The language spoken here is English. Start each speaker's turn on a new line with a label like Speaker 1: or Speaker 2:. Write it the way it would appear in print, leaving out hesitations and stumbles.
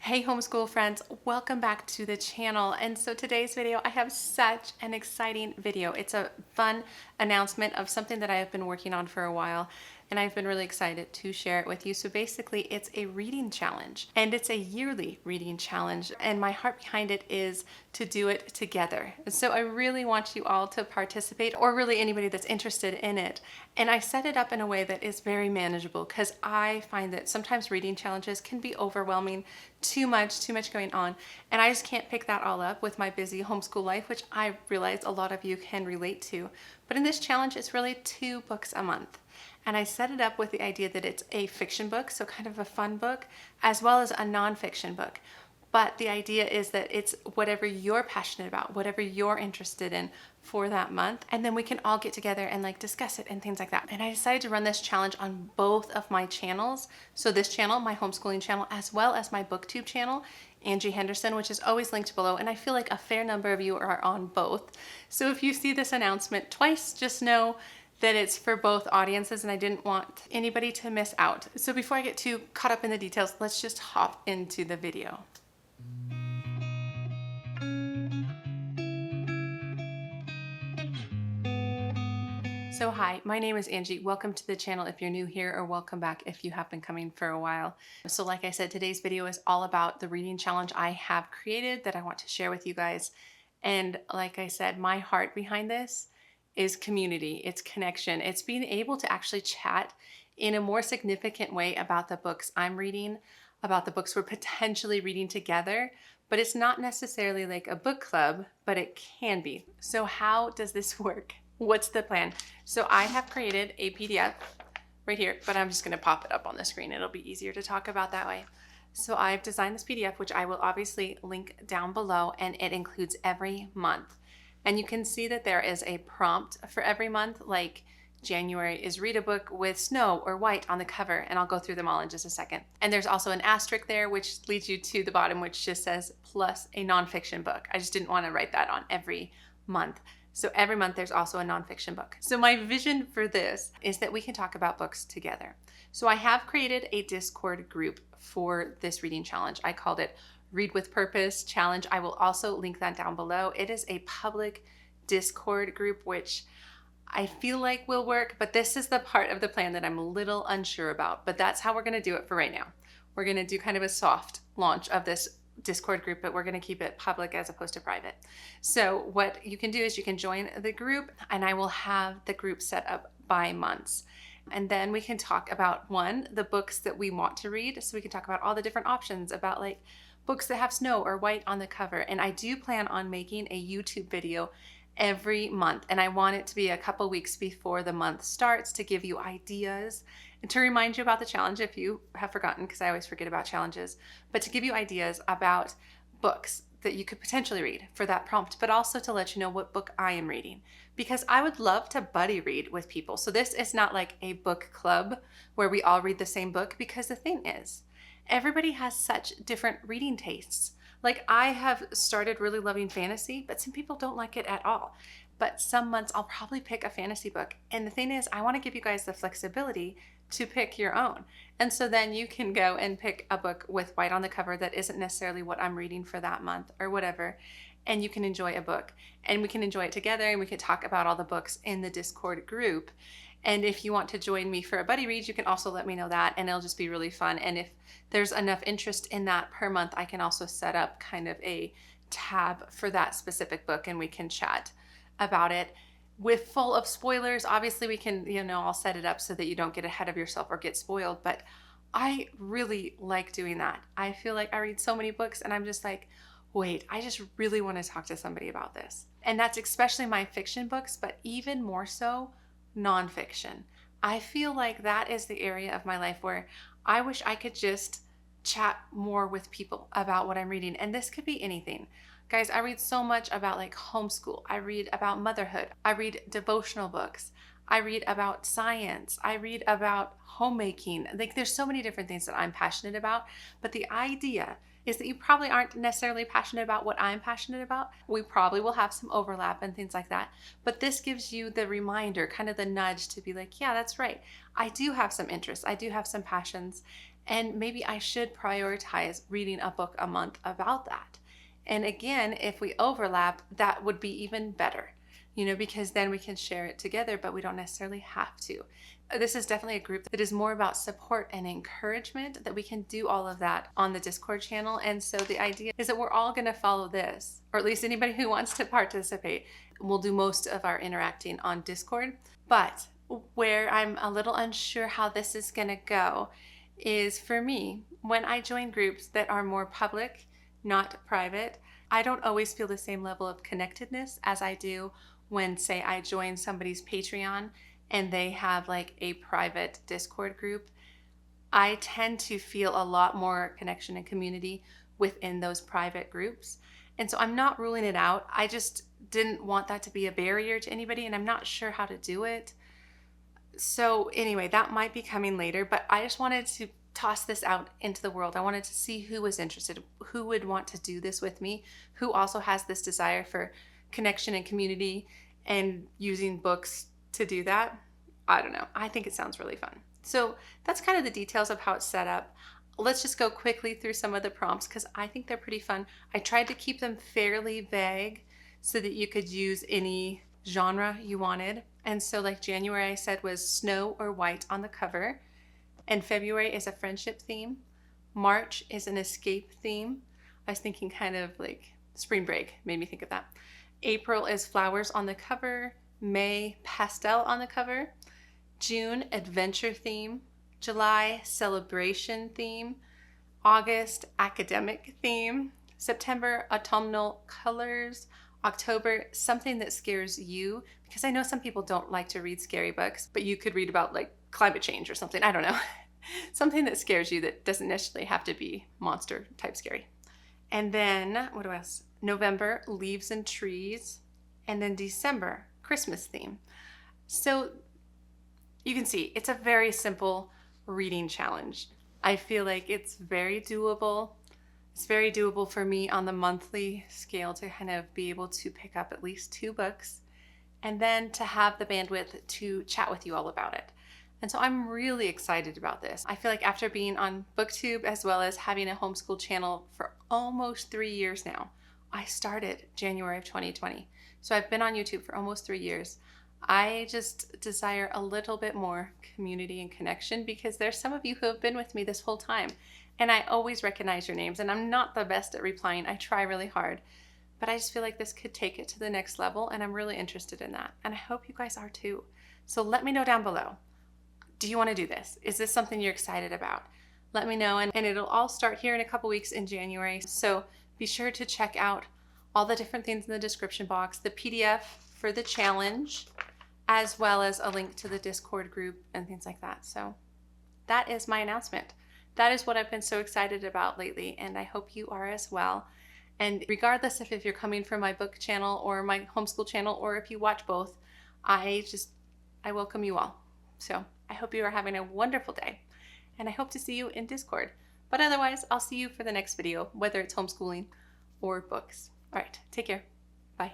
Speaker 1: Hey homeschool friends, welcome back to the channel. And so today's video, I have such an exciting video. It's a fun announcement of something that I have been working on for a while, and I've been really excited to share it with you. So basically it's a reading challenge, and it's a yearly reading challenge, and my heart behind it is to do it together. So I really want you all to participate, or really anybody that's interested in it. And I set it up in a way that is very manageable because I find that sometimes reading challenges can be overwhelming, too much going on. And I just can't pick that all up with my busy homeschool life, which I realize a lot of you can relate to. But in this challenge, it's really 2 books a month. And I set it up with the idea that it's a fiction book, so kind of a fun book, as well as a nonfiction book. But the idea is that it's whatever you're passionate about, whatever you're interested in for that month. And then we can all get together and like discuss it and things like that. And I decided to run this challenge on both of my channels. So this channel, my homeschooling channel, as well as my booktube channel, Angie Henderson, which is always linked below. And I feel like a fair number of you are on both. So if you see this announcement twice, just know that it's for both audiences, and I didn't want anybody to miss out. So before I get too caught up in the details, let's just hop into the video. So hi, my name is Angie. Welcome to the channel if you're new here, or welcome back if you have been coming for a while. So like I said, today's video is all about the reading challenge I have created that I want to share with you guys. And like I said, my heart behind this is community, it's connection, it's being able to actually chat in a more significant way about the books I'm reading, about the books we're potentially reading together. But it's not necessarily like a book club, but it can be. So how does this work? What's the plan? So I have created a PDF right here, but I'm just going to pop it up on the screen. It'll be easier to talk about that way. So I've designed this PDF, which I will obviously link down below, and it includes every month. And you can see that there is a prompt for every month, like January is read a book with snow or white on the cover, and I'll go through them all in just a second. And there's also an asterisk there, which leads you to the bottom, which just says plus a nonfiction book. I just didn't want to write that on every month. So every month there's also a nonfiction book. So my vision for this is that we can talk about books together. So I have created a Discord group for this reading challenge. I called it Read with Purpose Challenge. I will also link that down below. It is a public Discord group, which I feel like will work, but this is the part of the plan that I'm a little unsure about. But that's how we're going to do it for right now. We're going to do kind of a soft launch of this Discord group, but we're going to keep it public as opposed to private. So what you can do is you can join the group, and I will have the group set up by months. And then we can talk about the books that we want to read. So we can talk about all the different options about like books that have snow or white on the cover. And I do plan on making a YouTube video every month, and I want it to be a couple weeks before the month starts to give you ideas and to remind you about the challenge if you have forgotten, because I always forget about challenges, but to give you ideas about books that you could potentially read for that prompt, but also to let you know what book I am reading, because I would love to buddy read with people. So this is not like a book club where we all read the same book, because the thing is, everybody has such different reading tastes. Like I have started really loving fantasy, but some people don't like it at all. But some months I'll probably pick a fantasy book. And the thing is, I want to give you guys the flexibility to pick your own. And so then you can go and pick a book with white on the cover that isn't necessarily what I'm reading for that month or whatever. And you can enjoy a book, and we can enjoy it together, and we can talk about all the books in the Discord group. And if you want to join me for a buddy read, you can also let me know that, and it'll just be really fun. And if there's enough interest in that per month, I can also set up kind of a tab for that specific book, and we can chat about it with full of spoilers. Obviously we can, I'll set it up so that you don't get ahead of yourself or get spoiled, but I really like doing that. I feel like I read so many books and I'm just like, wait, I just really want to talk to somebody about this. And that's especially my fiction books, but even more so nonfiction. I feel like that is the area of my life where I wish I could just chat more with people about what I'm reading. And this could be anything. Guys, I read so much about like homeschool. I read about motherhood. I read devotional books. I read about science. I read about homemaking. Like there's so many different things that I'm passionate about. But the idea is that you probably aren't necessarily passionate about what I'm passionate about. We probably will have some overlap and things like that. But this gives you the reminder, kind of the nudge to be like, yeah, that's right. I do have some interests. I do have some passions. And maybe I should prioritize reading a book a month about that. And again, if we overlap, that would be even better, because then we can share it together, but we don't necessarily have to. This is definitely a group that is more about support and encouragement, that we can do all of that on the Discord channel. And so the idea is that we're all going to follow this, or at least anybody who wants to participate. We'll do most of our interacting on Discord. But where I'm a little unsure how this is going to go is, for me, when I join groups that are more public, not private, I don't always feel the same level of connectedness as I do when, say, I join somebody's Patreon and they have like a private Discord group. I tend to feel a lot more connection and community within those private groups. And so I'm not ruling it out. I just didn't want that to be a barrier to anybody, and I'm not sure how to do it. So anyway, that might be coming later, but I just wanted to toss this out into the world. I wanted to see who was interested, who would want to do this with me, who also has this desire for connection and community and using books to do that. I don't know. I think it sounds really fun. So that's kind of the details of how it's set up. Let's just go quickly through some of the prompts because I think they're pretty fun. I tried to keep them fairly vague so that you could use any genre you wanted. And so like January I said was snow or white on the cover. And February is a friendship theme. March is an escape theme. I was thinking kind of like spring break, made me think of that. April is flowers on the cover. May, pastel on the cover. June, adventure theme. July, celebration theme. August, academic theme. September, autumnal colors. October, something that scares you, because I know some people don't like to read scary books, but you could read about like climate change or something. I don't know. Something that scares you that doesn't necessarily have to be monster type scary. And then, what else? November, leaves and trees. And then December, Christmas theme. So you can see it's a very simple reading challenge. I feel like it's very doable. It's very doable for me on the monthly scale to kind of be able to pick up at least 2 books and then to have the bandwidth to chat with you all about it. And so I'm really excited about this. I feel like after being on BookTube as well as having a homeschool channel for almost 3 years now, I started January of 2020. So I've been on YouTube for almost 3 years. I just desire a little bit more community and connection because there's some of you who have been with me this whole time. And I always recognize your names, and I'm not the best at replying. I try really hard, but I just feel like this could take it to the next level, and I'm really interested in that. And I hope you guys are too. So let me know down below. Do you want to do this? Is this something you're excited about? Let me know, and it'll all start here in a couple weeks in January. So be sure to check out all the different things in the description box, the PDF for the challenge, as well as a link to the Discord group and things like that. So that is my announcement. That is what I've been so excited about lately, and I hope you are as well. And regardless of if you're coming from my book channel or my homeschool channel, or if you watch both, I welcome you all. So I hope you are having a wonderful day, and I hope to see you in Discord. But otherwise, I'll see you for the next video, whether it's homeschooling or books. All right, take care. Bye.